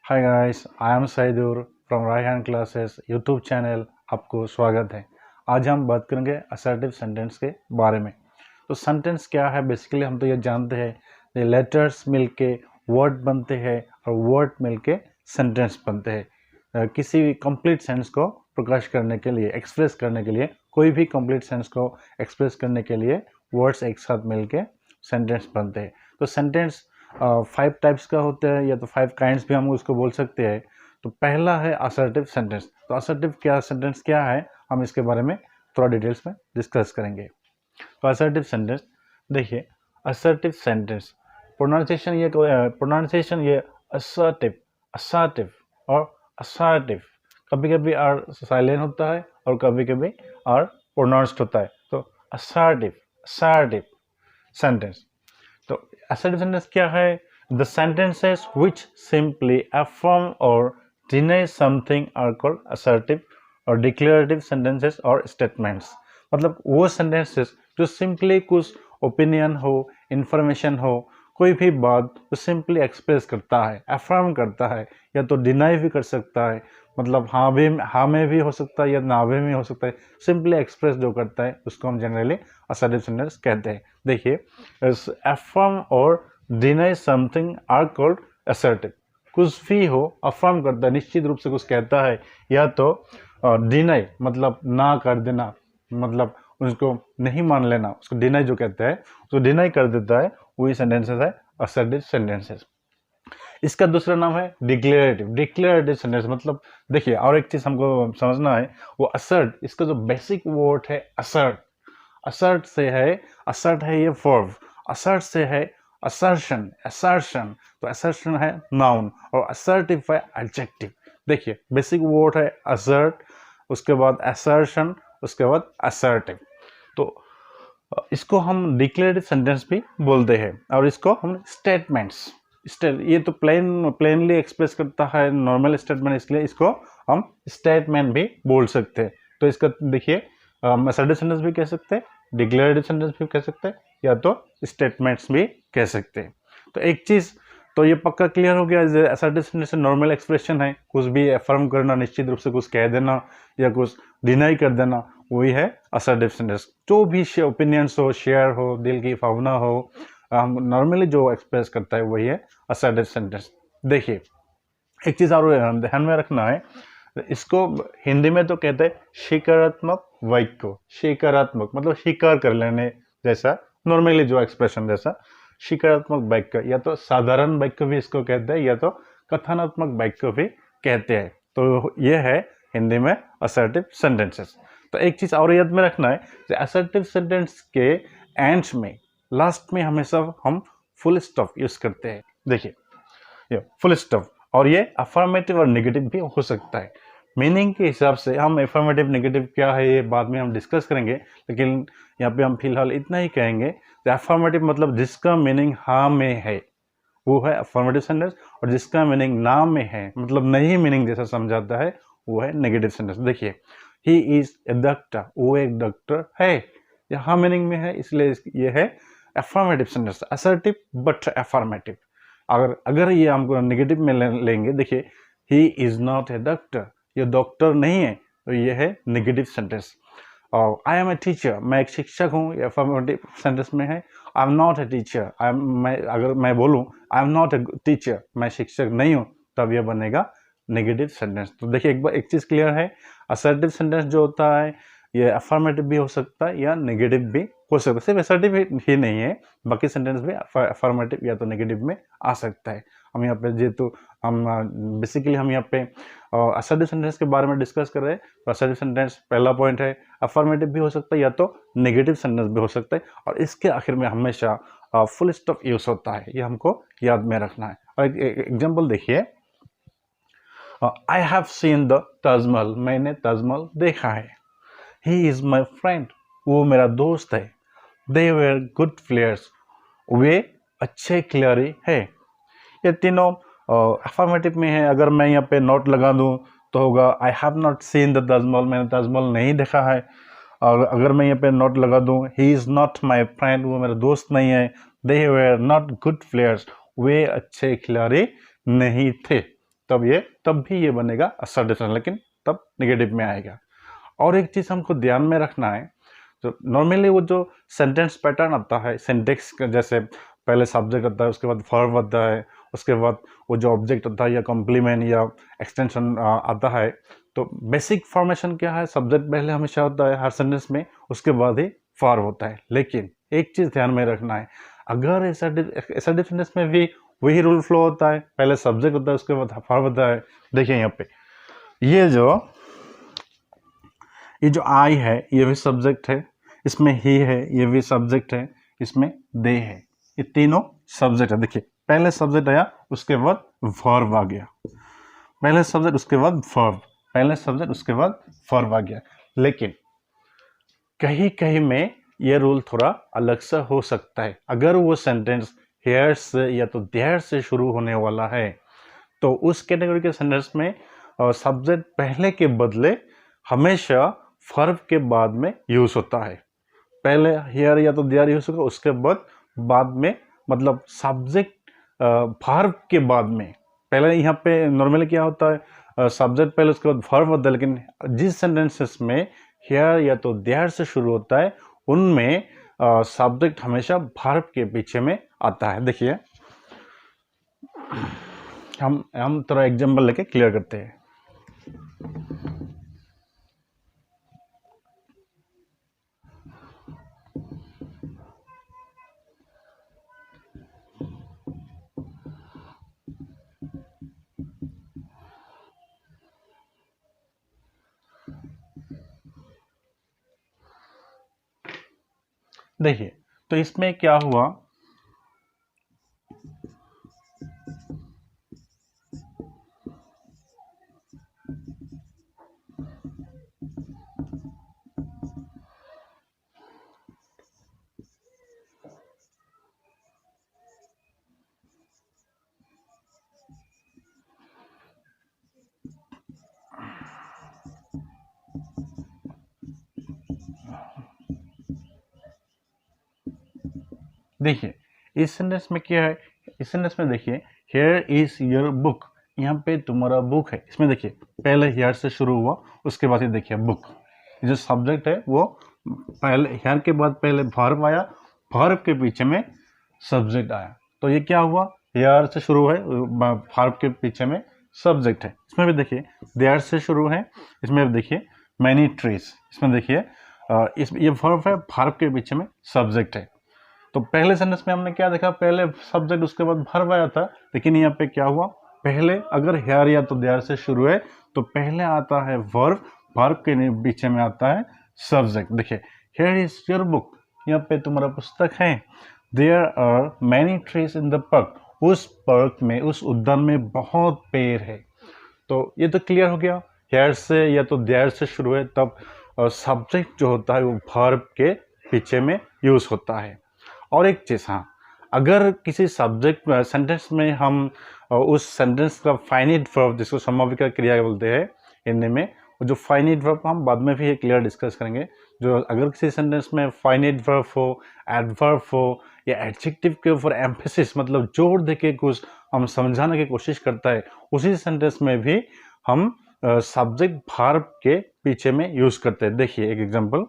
Hi guys, I am Saidur from Right Hand Classes YouTube channel. आपको स्वागत है। आज हम बात करेंगे असर्टिव सेंटेंस के बारे में। तो सेंटेंस क्या है? बेसिकली हम तो ये जानते हैं ये लेटर्स मिलके वर्ड बनते हैं और वर्ड मिलके सेंटेंस बनते हैं। किसी भी कंप्लीट सेंस को प्रकाश करने के लिए, एक्सप्रेस करने के लिए, कोई भी कंप्लीट सेंस को एक्सप्रेस करने के लिए वर्ड्स एक साथ मिलके सेंटेंस बनते हैं। तो सेंटेंस 5 टाइप्स का होता है या तो 5 काइंड्स भी हम उसको बोल सकते हैं। तो पहला है असर्टिव सेंटेंस। तो असर्टिव सेंटेंस क्या है, हम इसके बारे में थोड़ा डिटेल्स में डिस्कस करेंगे। तो असर्टिव सेंटेंस देखिए, असर्टिव सेंटेंस प्रोनाउंसिएशन ये असर्टिव, असर्टिव और असर्टिव, कभी कभी आर साइलेंट होता है और कभी कभी आर प्रोनाउंस्ड होता है। तो असर्टिव, असर्टिव सेंटेंस। तो assertive sentence क्या है? The sentences which simply affirm or deny something are called assertive और declarative sentences और statements। मतलब वो sentences जो simply कुछ opinion हो, information हो, कोई भी बात तो simply express करता है, affirm करता है, या तो deny भी कर सकता है, मतलब हाँ में भी हो सकता है या ना में भी हो सकता है। सिंपली एक्सप्रेस जो करता है उसको हम जनरली असर्टिव सेंटेंस कहते हैं। देखिए, अफर्म और deny something are called assertive. कुछ भी हो, अफर्म करता है, निश्चित रूप से कुछ कहता है, या तो डिनाई मतलब ना कर देना, मतलब उसको नहीं मान लेना, उसको डिनाई जो कहते हैं उसको डिनाई कर देता है, वही सेंटेंसेस है असर्टिव सेंटेंसेस। इसका दूसरा नाम है डिक्लेरेटिव। डिक्लेरेटिव सेंटेंस मतलब देखिए, और एक चीज हमको समझना है, वो असर्ट, इसका जो बेसिक वर्ड है असर्ट, असर्ट से है, असर्ट है ये वर्ब, असर्ट से है असर्शन, असर्शन, तो असर्शन है नाउन और असर्टिव है एडजेक्टिव। देखिए, बेसिक वर्ड है असर्ट, उसके बाद असर्शन, उसके बाद असर्टिव। तो इसको हम डिक्लेरेटिव सेंटेंस भी बोलते हैं और इसको हम स्टेटमेंट्स, ये तो प्लेनली एक्सप्रेस करता है नॉर्मल स्टेटमेंट, इसलिए इसको हम स्टेटमेंट भी बोल सकते हैं। तो इसका देखिए, असर्टिव सेंटेंस भी कह सकते हैं, डिक्लेरेटिव सेंटेंस भी कह सकते हैं, या तो स्टेटमेंट्स भी कह सकते हैं। तो एक चीज तो ये पक्का क्लियर हो गया, असर्टिव सेंटेंस नॉर्मल एक्सप्रेशन है, कुछ भी अफर्म करना, निश्चित रूप से कुछ कह देना या कुछ डिनाई कर देना, वही है असर्टिव सेंटेंस। जो भी ओपिनियंस हो, शेयर हो, दिल की भावना हो, हम नॉर्मली जो एक्सप्रेस करता है वही है असर्टिव सेंटेंस। देखिए, एक चीज और ध्यान में रखना है, इसको हिंदी में तो कहते हैं स्वीकारात्मक वाक्य। स्वीकारात्मक मतलब स्वीकार कर लेने जैसा, नॉर्मली जो एक्सप्रेशन जैसा स्वीकारात्मक वाक्य, या तो साधारण वाक्य भी इसको कहते हैं, या तो कथनात्मक वाक्य भी कहते हैं। तो ये है हिंदी में असर्टिव सेंटेंसेस। तो एक चीज और याद में रखना है, असर्टिव सेंटेंस के एंड में, लास्ट में हमेशा हम फुल स्टॉप यूज करते हैं। देखिए, ये फुल स्टॉप, और ये अफर्मेटिव और नेगेटिव भी हो सकता है। मीनिंग के हिसाब से हम अफर्मेटिव नेगेटिव क्या है ये बाद में हम डिस्कस करेंगे, लेकिन यहाँ पे हम फिलहाल इतना ही कहेंगे कि अफर्मेटिव मतलब जिसका मीनिंग हाँ में है वो है अफर्मेटिव सेंटेंस, और जिसका मीनिंग ना में है मतलब नहीं मीनिंग जैसा समझाता है वो है नेगेटिव सेंटेंस। देखिए, ही इज ए डॉक्टर, वो एक डॉक्टर है, ये हाँ मीनिंग में है, इसलिए ये है affirmative sentence, assertive but affirmative. अगर ये हमको नेगेटिव में लेंगे, देखिए he is not a doctor, ये डॉक्टर नहीं है, तो ये है नेगेटिव सेंटेंस। और आई एम ए टीचर, मैं एक शिक्षक हूँ, ये अफर्मेटिव सेंटेंस में है। I am not a teacher, अगर मैं बोलूँ I am not a teacher, मैं शिक्षक नहीं हूँ, तब यह बनेगा नेगेटिव सेंटेंस। तो देखिए, एक चीज क्लियर है, असर्टिव सेंटेंस जो होता है ये अफर्मेटिव भी हो सकता है या नेगेटिव भी हो सकता है। सिर्फ असर्टिव ही नहीं है, बाकी सेंटेंस भी अफर्मेटिव या तो नेगेटिव में आ सकता है। हम यहाँ पे जेहेतु हम बेसिकली हम यहाँ पे असर्टिव सेंटेंस के बारे में डिस्कस कर रहे हैं, तो असर्टिव सेंटेंस पहला पॉइंट है, अफर्मेटिव भी हो सकता है या तो नेगेटिव सेंटेंस भी हो सकता है, और इसके आखिर में हमेशा फुल स्टॉप यूज होता है, ये हमको याद में रखना है। और एक एग्जाम्पल देखिए, I have seen the Taj Mahal, मैंने ताजमहल देखा है। ही इज माई फ्रेंड, वो मेरा दोस्त है। दे वेर गुड प्लेयर्स, वे अच्छे खिलाड़ी है। ये तीनों अफर्मेटिव में है। अगर मैं यहाँ पे नोट लगा दूँ तो होगा I have not seen the Taj Mahal, मैंने ताजमहल नहीं देखा है। और अगर मैं यहाँ पे नोट लगा दूँ he is not my friend, वो मेरा दोस्त नहीं है। They were not good players, वे अच्छे खिलाड़ी नहीं थे। तब भी ये बनेगा assertive sentence, लेकिन तब नेगेटिव में आएगा। और एक चीज़ हमको ध्यान में रखना है, तो नॉर्मली वो जो सेंटेंस पैटर्न आता है सिंटेक्स का, जैसे पहले सब्जेक्ट आता है, उसके बाद वर्ब आता है, उसके बाद वो जो ऑब्जेक्ट आता है या कॉम्प्लीमेंट या एक्सटेंशन आता है, तो बेसिक फॉर्मेशन क्या है, सब्जेक्ट पहले हमेशा होता है हर सेंटेंस में, उसके बाद ही वर्ब होता है। लेकिन एक चीज़ ध्यान में रखना है, अगर असर्टिव सेंटेंस में भी वही रूल फ्लो होता है, पहले सब्जेक्ट होता है, उसके बाद वर्ब होता है। देखिए यहाँ पे ये जो आई है ये भी सब्जेक्ट है, इसमें ही है ये भी सब्जेक्ट है, इसमें दे है, ये तीनों सब्जेक्ट है। देखिए पहले सब्जेक्ट आया, उसके बाद वर्ब आ गया, पहले सब्जेक्ट उसके बाद वर्ब, पहले सब्जेक्ट उसके बाद वर्ब आ गया। लेकिन कहीं कहीं में ये रूल थोड़ा अलग सा हो सकता है। अगर वो सेंटेंस हेयर से या तो देयर से शुरू होने वाला है, तो उस कैटेगरी के सेंटेंस में सब्जेक्ट पहले के बदले हमेशा वर्ब के बाद में यूज होता है। पहले हियर या तो देयर यूज होगा, उसके बाद में मतलब सब्जेक्ट वर्ब के बाद में। पहले यहाँ पे नॉर्मली क्या होता है, सब्जेक्ट पहले उसके बाद वर्ब होता है, लेकिन जिस सेंटेंसेस में हियर या तो देयर से शुरू होता है उनमें सब्जेक्ट हमेशा वर्ब के पीछे में आता है। देखिए हम थोड़ा एग्जांपल लेके क्लियर करते हैं। देखिए तो इसमें क्या हुआ, देखिए इस सेंटेंस में क्या है, इस सेंटेंस में देखिए हियर इज योर बुक, यहाँ पे तुम्हारा बुक है। इसमें देखिए पहले हियर से शुरू हुआ, उसके बाद ये देखिए बुक, जो सब्जेक्ट है वो पहले हियर के बाद पहले वर्ब आया, वर्ब के पीछे में सब्जेक्ट आया, तो ये क्या हुआ, हियर से शुरू है, वर्ब के पीछे में सब्जेक्ट है। इसमें भी देखिए देयर से शुरू है, इसमें भी देखिए मैनी ट्रीज, इसमें देखिए ये वर्ब है, वर्ब के पीछे में सब्जेक्ट है। तो पहले सेंटेंस में हमने क्या देखा, पहले सब्जेक्ट उसके बाद वर्ब आया था, लेकिन यहाँ पे क्या हुआ, पहले अगर हियर या तो देयर से शुरू है तो पहले आता है वर्ब, वर्ब के पीछे में आता है सब्जेक्ट। देखिए हियर इज योर बुक, यहाँ पे तुम्हारा पुस्तक है, there are many trees in the park, उस पार्क में, उस उद्यान में बहुत पेड़ है। तो ये तो क्लियर हो गया, हियर से या तो देयर से शुरू है तब सब्जेक्ट जो होता है वो वर्ब के पीछे में यूज होता है। और एक चीज़, हाँ, अगर किसी सब्जेक्ट सेंटेंस में हम उस सेंटेंस का फाइनाइट वर्ब, जिसको समाविका क्रिया बोलते हैं हिंदी में, जो फाइनाइट वर्ब हम बाद में भी क्लियर डिस्कस करेंगे, जो अगर किसी सेंटेंस में फाइनाइट वर्ब हो, एडवर्ब हो या एडजेक्टिव के ऊपर एम्फेसिस मतलब जोर देके कुछ हम समझाने की कोशिश करता है, उसी सेंटेंस में भी हम सब्जेक्ट वर्ब के पीछे में यूज करते हैं। देखिए एक example,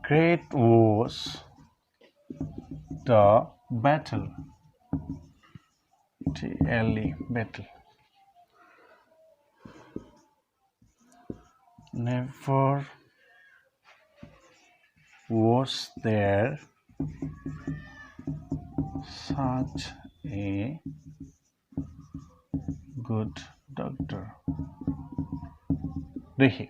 Great was the battle, T-L-E, battle. Never was there such a good doctor. देखिए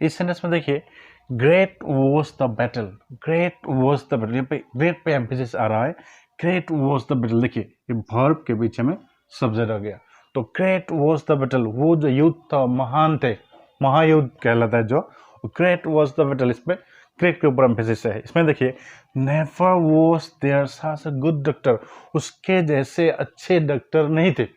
इस सेंटेंस में देखिए great was the battle, great was the battle, यहाँ पे ग्रेट पे एम्फेसिस आ रहा है, ग्रेट वॉज द बैटल। देखिए ये वर्ब के पीछे में सब्जेक्ट आ गया, तो ग्रेट वॉज द बैटल, वो जो युद्ध था, महान थे, महायुद्ध कहलाता है जो, ग्रेट वॉज द बैटल, इसमें ग्रेट के ऊपर एम्फेसिस है। इसमें देखिए never was there such a good doctor, उसके जैसे अच्छे डॉक्टर नहीं थे,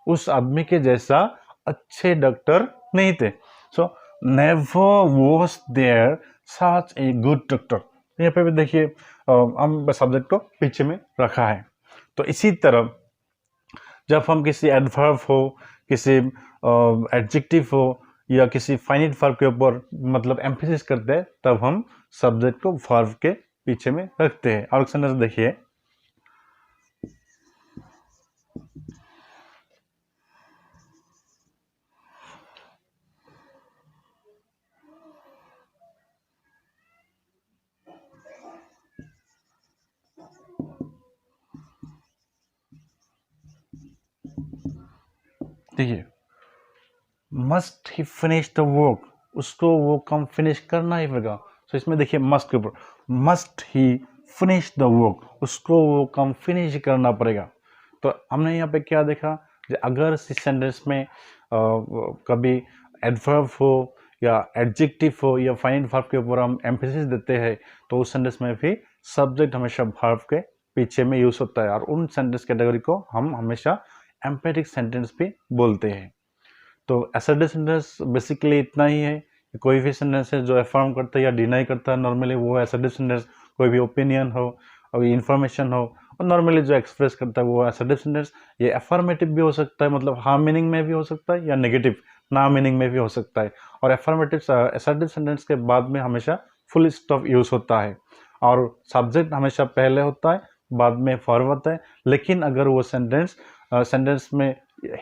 उस आदमी के जैसा अच्छे डॉक्टर नहीं थे. So never was there such a good doctor. यहाँ पे भी देखिए हम सब्जेक्ट को पीछे में रखा है. तो इसी तरह जब हम किसी एडवर्ब हो, किसी एडजेक्टिव हो या किसी फाइनाइट वर्ब के ऊपर मतलब एम्फेसिस करते हैं, तब हम सब्जेक्ट को वर्ब के पीछे में रखते हैं. और सेंटेंस देखिए, देखिए must he finish the work, उसको वो काम फिनिश करना ही पड़ेगा. तो इसमें देखिए मस्ट के ऊपर must he finish the work, उसको वो काम फिनिश करना पड़ेगा. तो हमने यहाँ पे क्या देखा कि अगर इस सेंटेंस में कभी एडवर्ब हो या एडजेक्टिव हो या फाइनाइट वर्ब के ऊपर हम एम्फेसिस देते हैं, तो उस सेंटेंस में भी सब्जेक्ट हमेशा वर्ब के पीछे में यूज होता है. और उन सेंटेंस कैटेगरी को हम हमेशा एम्फेटिक सेंटेंस भी बोलते हैं. तो असर्टिव सेंटेंस बेसिकली इतना ही है कि कोई भी सेंटेंस है जो अफर्म करता है या डिनाई करता है, नॉर्मली वो असर्टिव सेंटेंस. कोई भी ओपिनियन हो और इंफॉर्मेशन हो और नॉर्मली जो एक्सप्रेस करता है वो असर्टिव सेंटेंस. ये अफर्मेटिव भी हो सकता है, मतलब हाँ मीनिंग में भी हो सकता है, या नेगेटिव ना मीनिंग में भी हो सकता है. और अफर्मेटिव असर्टिव सेंटेंस के बाद में हमेशा फुल स्टॉप यूज होता है और सब्जेक्ट हमेशा पहले होता है, बाद में फॉर्म होता है. लेकिन अगर वो सेंटेंस में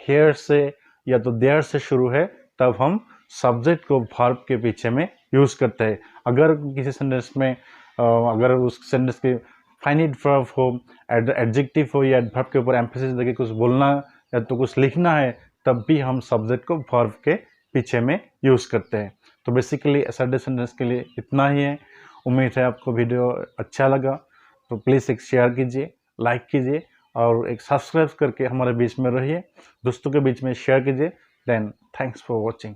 हेयर से या तो देयर से शुरू है, तब हम सब्जेक्ट को वर्ब के पीछे में यूज करते हैं. अगर किसी सेंटेंस में अगर उस सेंटेंस के फाइनाइट वर्ब हो, एडजेक्टिव हो या एडवर्ब के ऊपर एम्फेसिस देके कुछ बोलना या तो कुछ लिखना है, तब भी हम सब्जेक्ट को वर्ब के पीछे में यूज करते हैं. तो बेसिकली असर्टिव सेंटेंस के लिए इतना ही है. उम्मीद है आपको वीडियो अच्छा लगा. तो प्लीज़ एक शेयर कीजिए, लाइक कीजिए और एक सब्सक्राइब करके हमारे बीच में रहिए, दोस्तों के बीच में शेयर कीजिए. Then thanks for watching.